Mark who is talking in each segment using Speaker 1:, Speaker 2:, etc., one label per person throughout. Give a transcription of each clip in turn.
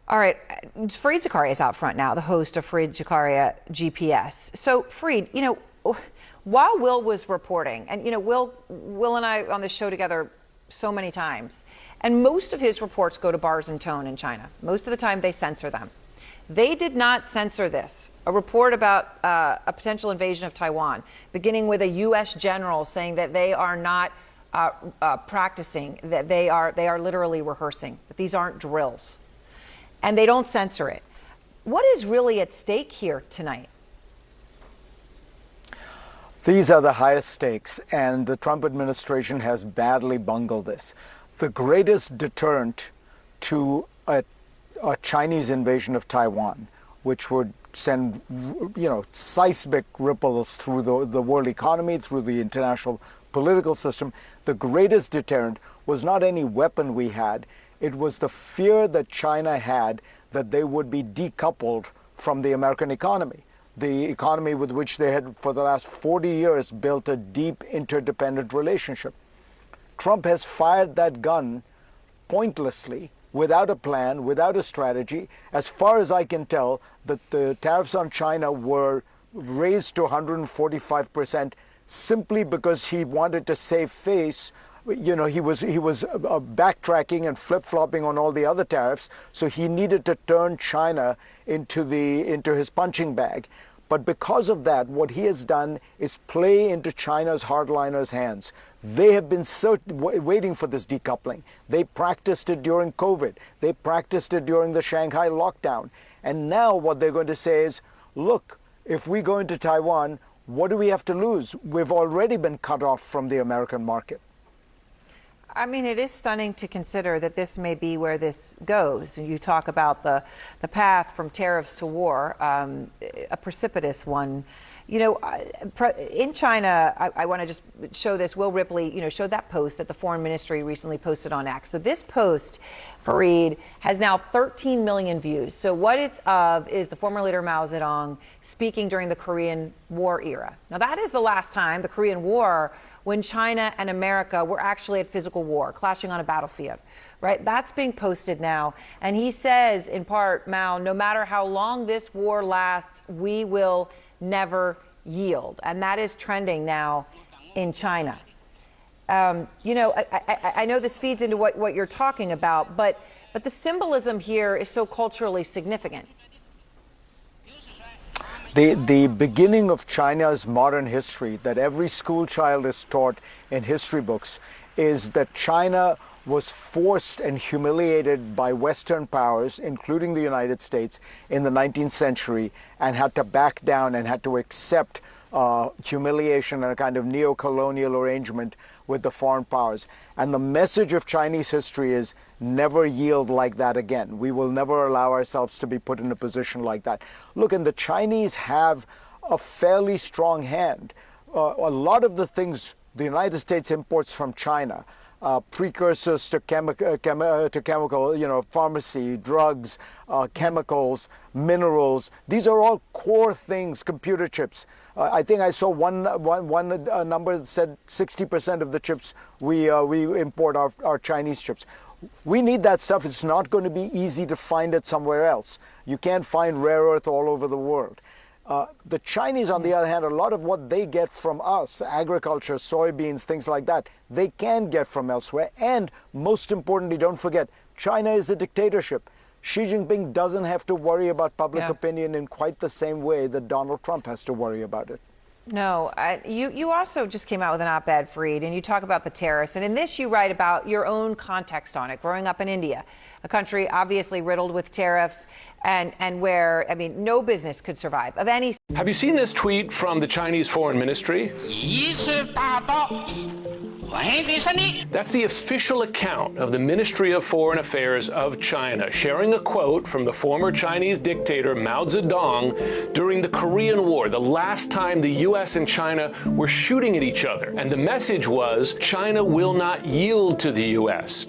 Speaker 1: All right, Fareed Zakaria is out front now, the host of Fareed Zakaria GPS. So, Fareed, while Will was reporting, and Will and I on this show together so many times, and most of his reports go to Bars and Tone in China. Most of the time, they censor them. They did not censor this. A report about a potential invasion of Taiwan, beginning with a U.S. general saying that they are not practicing, that they are literally rehearsing, that these aren't drills. And they don't censor it. What is really at stake here tonight?
Speaker 2: These are the highest stakes, and the Trump administration has badly bungled this. The greatest deterrent to a Chinese invasion of Taiwan, which would send, seismic ripples through the world economy, through the international political system, the greatest deterrent was not any weapon we had. It was the fear that China had that they would be decoupled from the American economy, the economy with which they had for the last 40 years built a deep interdependent relationship. Trump has fired that gun pointlessly, without a plan, without a strategy. As far as I can tell, that the tariffs on China were raised to 145% simply because he wanted to save face. He was backtracking and flip-flopping on all the other tariffs, so he needed to turn China into his punching bag. But because of that, what he has done is play into China's hardliners' hands. They have been waiting for this decoupling. They practiced it during COVID. They practiced it during the Shanghai lockdown. And now what they're going to say is, look, if we go into Taiwan, what do we have to lose? We've already been cut off from the American market.
Speaker 1: I mean, it is stunning to consider that this may be where this goes. You talk about the path from tariffs to war, a precipitous one. In China, I want to just show this. Will Ripley, showed that post that the foreign ministry recently posted on X. So this post, Fareed, has now 13 million views. So what it's of is the former leader Mao Zedong speaking during the Korean War era. Now, that is the last time, the Korean War, when China and America were actually at physical war, clashing on a battlefield, right? That's being posted now. And he says, in part, Mao, no matter how long this war lasts, we will never yield. And that is trending now in China. I know this feeds into what you're talking about, but the symbolism here is so culturally significant.
Speaker 2: The beginning of China's modern history that every school child is taught in history books is that China was forced and humiliated by Western powers, including the United States, in the 19th century, and had to back down and had to accept humiliation and a kind of neo-colonial arrangement with the foreign powers. And the message of Chinese history is never yield like that again. We will never allow ourselves to be put in a position like that. Look, and the Chinese have a fairly strong hand. A lot of the things the United States imports from China, precursors to chemical, pharmacy, drugs, chemicals, minerals. These are all core things, computer chips. I think I saw one number that said 60% of the chips we import are Chinese chips. We need that stuff. It's not going to be easy to find it somewhere else. You can't find rare earth all over the world. The Chinese, on the other hand, a lot of what they get from us, agriculture, soybeans, things like that, they can get from elsewhere. And most importantly, don't forget, China is a dictatorship. Xi Jinping doesn't have to worry about public opinion in quite the same way that Donald Trump has to worry about it.
Speaker 1: No, you also just came out with an op-ed, Fareed, and you talk about the terrorists. And in this, you write about your own context on it, growing up in India, a country obviously riddled with tariffs and where, no business could survive of any.
Speaker 3: Have you seen this tweet from the Chinese Foreign Ministry? That's the official account of the Ministry of Foreign Affairs of China, sharing a quote from the former Chinese dictator Mao Zedong during the Korean War, the last time the U.S. and China were shooting at each other. And the message was, China will not yield to the U.S.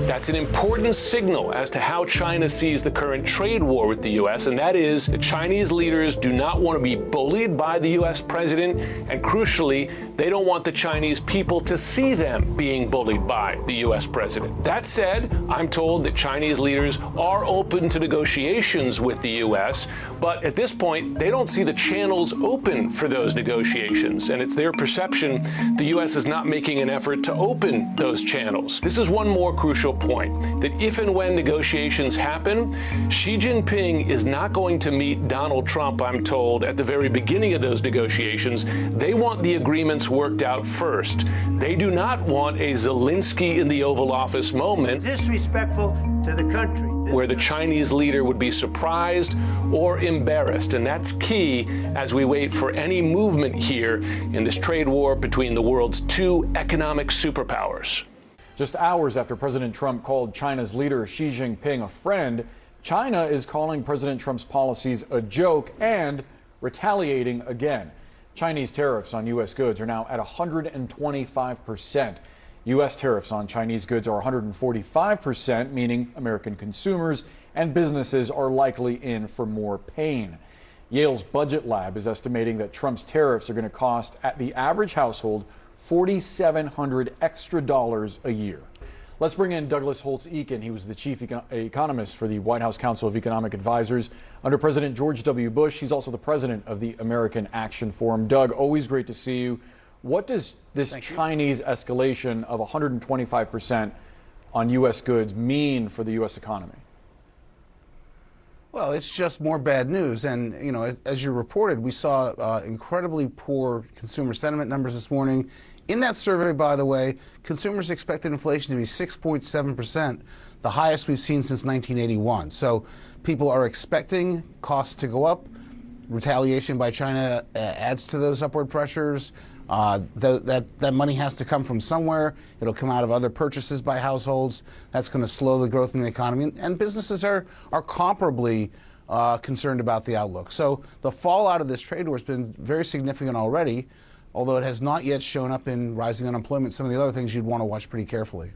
Speaker 3: That's an important signal as to how China sees the current trade war with the U.S., and that is that Chinese leaders do not want to be bullied by the U.S. president, and crucially, They don't want the Chinese people to see them being bullied by the U.S. president. That said, I'm told that Chinese leaders are open to negotiations with the U.S., but at this point, they don't see the channels open for those negotiations, and it's their perception the U.S. is not making an effort to open those channels. This is one more crucial point, that if and when negotiations happen, Xi Jinping is not going to meet Donald Trump, I'm told, at the very beginning of those negotiations. They want the agreements worked out first. They do not want a Zelensky in the Oval Office moment,
Speaker 4: disrespectful to the country,
Speaker 3: where the Chinese leader would be surprised or embarrassed. And that's key as we wait for any movement here in this trade war between the world's two economic superpowers.
Speaker 5: Just hours after President Trump called China's leader Xi Jinping a friend, China is calling President Trump's policies a joke and retaliating again. Chinese tariffs on U.S. goods are now at 125%. U.S. tariffs on Chinese goods are 145%, meaning American consumers and businesses are likely in for more pain. Yale's Budget Lab is estimating that Trump's tariffs are going to cost at the average household $4,700 extra a year. Let's bring in Douglas Holtz-Eakin. He was the chief economist for the White House Council of Economic Advisors under President George W. Bush. He's also the president of the American Action Forum. Doug, always great to see you. What does this Chinese escalation of 125% on U.S. goods mean for the U.S. economy?
Speaker 6: Well, it's just more bad news. And, you know, as you reported, we saw incredibly poor consumer sentiment numbers this morning. In that survey, by the way, consumers expected inflation to be 6.7%, the highest we've seen since 1981. So people are expecting costs to go up. Retaliation by China adds to those upward pressures. That money has to come from somewhere. It'll come out of other purchases by households. That's going to slow the growth in the economy. And businesses are comparably concerned about the outlook. So the fallout of this trade war has been very significant already, although it has not yet shown up in rising unemployment, some of the other things you'd want to watch pretty carefully.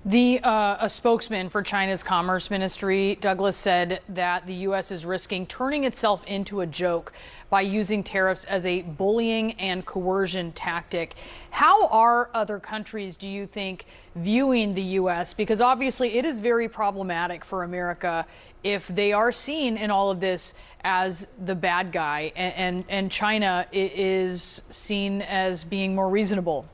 Speaker 7: A spokesman for China's Commerce Ministry, Douglas, said that the U.S. is risking turning itself into a joke by using tariffs as a bullying and coercion tactic. How are other countries, do you think, viewing the U.S.? Because obviously it is very problematic for America if they are seen in all of this as the bad guy, and China is seen as being more reasonable.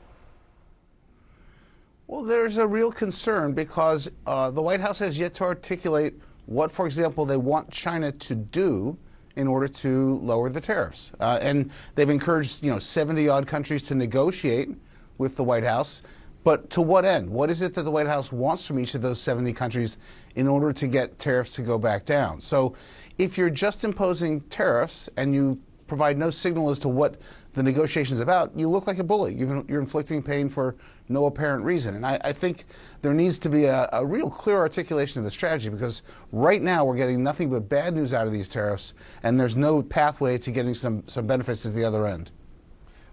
Speaker 6: Well, there's a real concern because the White House has yet to articulate what, for example, they want China to do in order to lower the tariffs. And they've encouraged, 70-odd countries to negotiate with the White House. But to what end? What is it that the White House wants from each of those 70 countries in order to get tariffs to go back down? So if you're just imposing tariffs and you provide no signal as to what the negotiation is about, you look like a bully. You're inflicting pain for no apparent reason. And I think there needs to be a real clear articulation of the strategy, because right now we're getting nothing but bad news out of these tariffs, and there's no pathway to getting some benefits at the other end.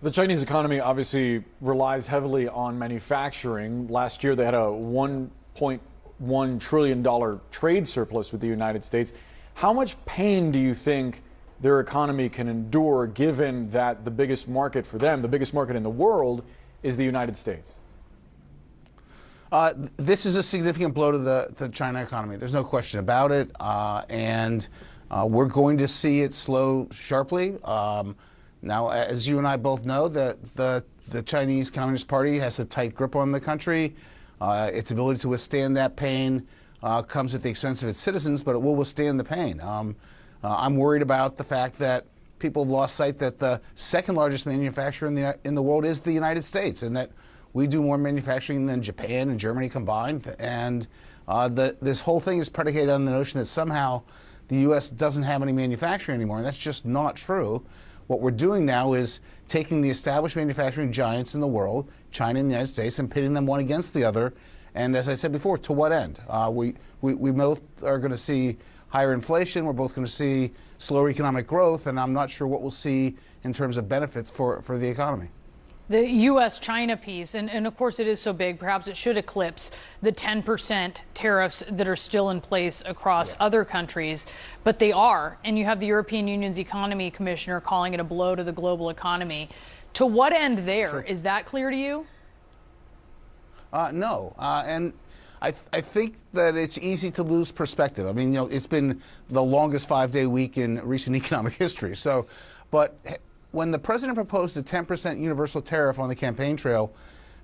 Speaker 5: The Chinese economy obviously relies heavily on manufacturing. Last year they had a $1.1 trillion trade surplus with the United States. How much pain do you think their economy can endure, given that the biggest market for them, the biggest market in the world, is the United States?
Speaker 6: This is a significant blow to the China economy. There's no question about it. And we're going to see it slow sharply. Now, as you and I both know, the Chinese Communist Party has a tight grip on the country. Its ability to withstand that pain comes at the expense of its citizens, but it will withstand the pain. I'm worried about the fact that people have lost sight that the second largest manufacturer in the world is the United States, and that we do more manufacturing than Japan and Germany combined. And this whole thing is predicated on the notion that somehow the U.S. doesn't have any manufacturing anymore, and that's just not true. What we're doing now is taking the established manufacturing giants in the world, China and the United States, and pitting them one against the other. And as I said before, to what end? We both are going to see higher inflation. We're both going to see slower economic growth, and I'm not sure what we'll see in terms of benefits for the economy.
Speaker 7: The U.S.-China piece, and of course it is so big, perhaps it should eclipse the 10% tariffs that are still in place across other countries, but they are. And you have the European Union's economy commissioner calling it a blow to the global economy. To what end there? Is that clear to you?
Speaker 6: No, and I think that it's easy to lose perspective. I mean, it's been the longest 5-day week in recent economic history. So, but when the president proposed a 10% universal tariff on the campaign trail,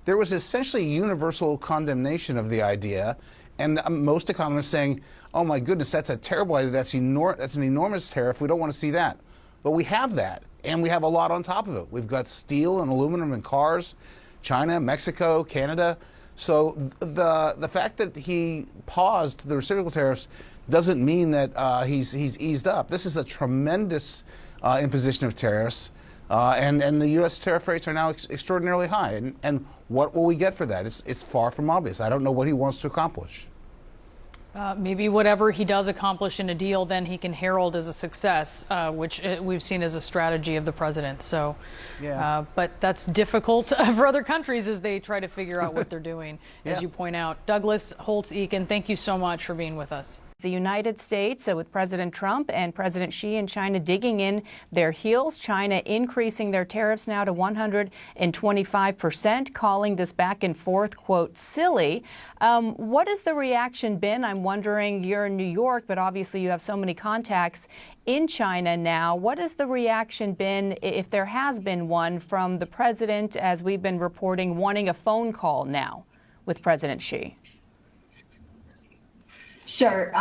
Speaker 6: there was essentially universal condemnation of the idea, and most economists saying, "Oh my goodness, that's a terrible idea. That's an enormous tariff. We don't want to see that." But we have that, and we have a lot on top of it. We've got steel and aluminum and cars, China, Mexico, Canada. So the fact that he paused the reciprocal tariffs doesn't mean that he's eased up. This is a tremendous imposition of tariffs, and the U.S. tariff rates are now extraordinarily high. And what will we get for that? It's far from obvious. I don't know what he wants to accomplish.
Speaker 7: Maybe whatever he does accomplish in a deal, then he can herald as a success, which we've seen as a strategy of the president. So,
Speaker 6: yeah.
Speaker 7: But that's difficult for other countries as they try to figure out what they're doing, as you point out. Douglas Holtz-Eakin, thank you so much for being with us.
Speaker 8: The United States, with President Trump and President Xi and China digging in their heels, China increasing their tariffs now to 125%, calling this back and forth, quote, silly. What has the reaction been? I'm wondering, you're in New York, but obviously you have so many contacts in China now. What has the reaction been, if there has been one, from the president, as we've been reporting, wanting a phone call now with President Xi?
Speaker 9: Sure.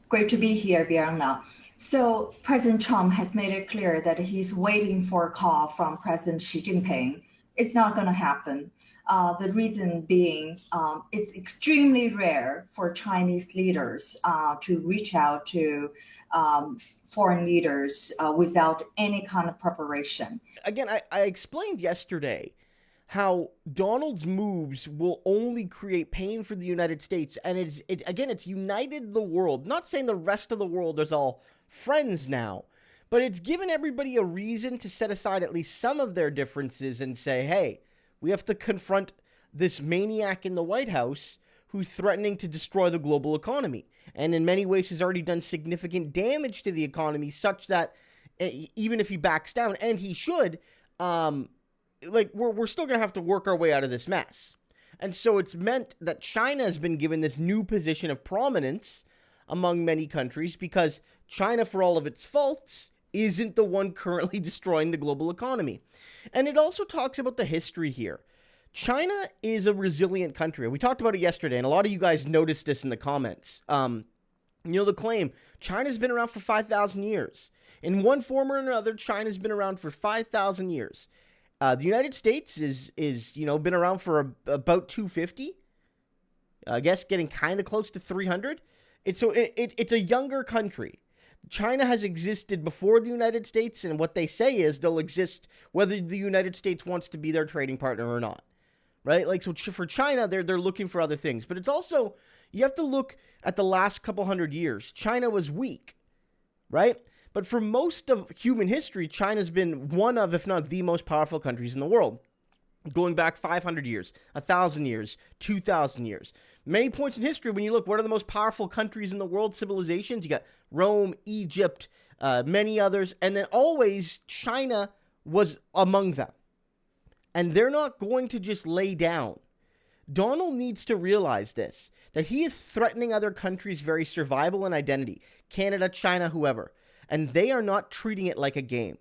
Speaker 9: Great to be here, Bianca. So President Trump has made it clear that he's waiting for a call from President Xi Jinping. It's not going to happen. The reason being, it's extremely rare for Chinese leaders to reach out to foreign leaders without any kind of preparation.
Speaker 10: Again, I explained yesterday how Donald's moves will only create pain for the United States. And it's united the world. Not saying the rest of the world is all friends now, but it's given everybody a reason to set aside at least some of their differences and say, hey, we have to confront this maniac in the White House who's threatening to destroy the global economy. And in many ways has already done significant damage to the economy, such that even if he backs down, and he should, we're still going to have to work our way out of this mess. And so it's meant that China has been given this new position of prominence among many countries because China, for all of its faults, isn't the one currently destroying the global economy. And it also talks about the history here. China is a resilient country. We talked about it yesterday, and a lot of you guys noticed this in the comments. The claim, China's been around for 5,000 years. In one form or another, China's been around for 5,000 years. The United States is been around for about 250. I guess getting kind of close to 300. It's a younger country. China has existed before the United States, and what they say is they'll exist whether the United States wants to be their trading partner or not. Right? So for China, they're looking for other things. But it's also, you have to look at the last couple hundred years. China was weak, right? But for most of human history, China's been one of, if not the most powerful countries in the world. Going back 500 years, 1,000 years, 2,000 years. Many points in history, when you look, what are the most powerful countries in the world, civilizations? You got Rome, Egypt, many others. And then always China was among them. And they're not going to just lay down. Donald needs to realize this, that he is threatening other countries' very survival and identity. Canada, China, whoever. And they are not treating it like a game.